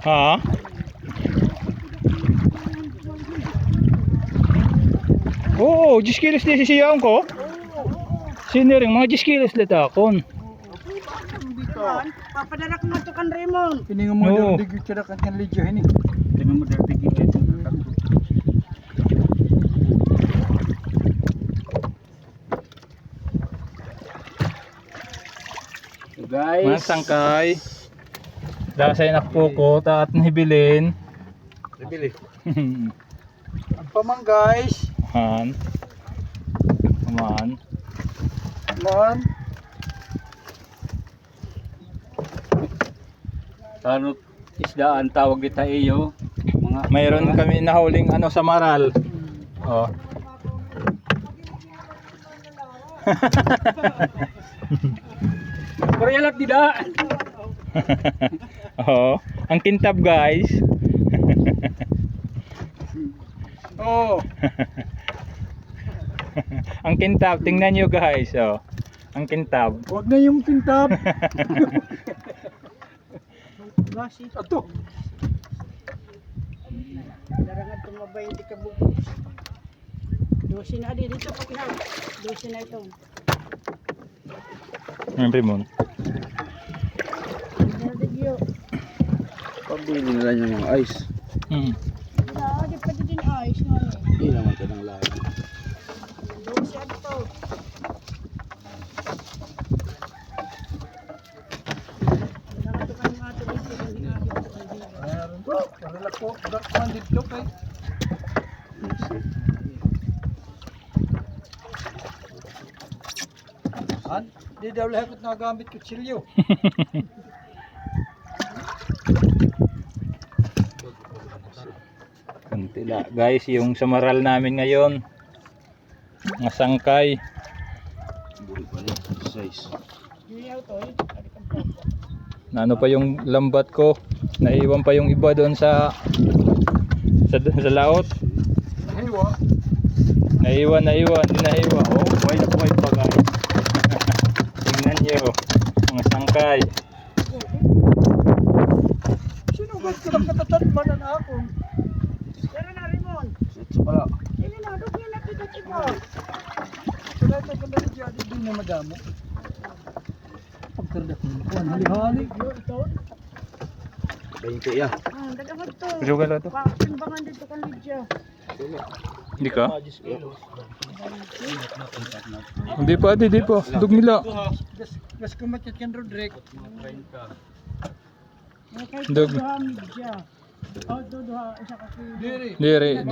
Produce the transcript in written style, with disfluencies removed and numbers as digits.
Ha? Oo, 10 kilos din sisiyaon ko. Sino rin, mga 10 kilos din akon. Papadala ko nga ito kan Raymond. Piningan mo Oo. daw digit siya kan kan Lydia ini. Tingnan mo dati ito. Guys, Mga sangkay. Dasay nakpukot at nahibilin. nabili. Ang pamang guys. Han. Aman. Man. Ano isda ang tawag dito iyo? Mga Mayroon kami nahuling ano sa Maral. Oh. Korealat tidak. Oh, ang kintab guys. Oh. Ang kintab, tingnan nyo guys. Oh. Ang kintab. Wag na yung kintab. Gasi. Ato. Darangan tumabay hindi ka bubog. Dosi na dito pa kina. Dosi na ito. Ang Raymond. Digyo. Pabili nila yung mga ice. Na, di pa din ayos nga ni. Hindi naman ito ng lahat. Dosi ito. Darangan to kan ato dito kan ni adi to kan dito. Meron to. Wala ko. Dak man dito kay. Han, di daw lahat na gamit kutsilyo. Kantila. Guys, yung sa Maral namin ngayon. Mga sangkay. Buri pa rin. Size. Diyaw to eh. Adi kan po. Naano pa yung lambat ko. Naiwan pa yung iba doon sa laot. Nahiwa. Naiwan. Di naiwan. Oh, buhay na buhay pa guys. Tingnan nyo. Mga sangkay. Sino ba ka lang katatadman na ako? Pero na Raymond. Sets pala. Ini na dugyan na kita ibo. Wala ka kan Lydia di na madamo. Pagkardak mo. Hali-hali. 20 ya. Dagabot to. Sugal na to. Timbangan dito kan Lydia. Hindi ka? Hindi pa, di pa. Dug nila. Gas kumatit kan Rodrick. Kay Dug. duha Lydia. Oh, duha isa ka kilo. Diri. Dire.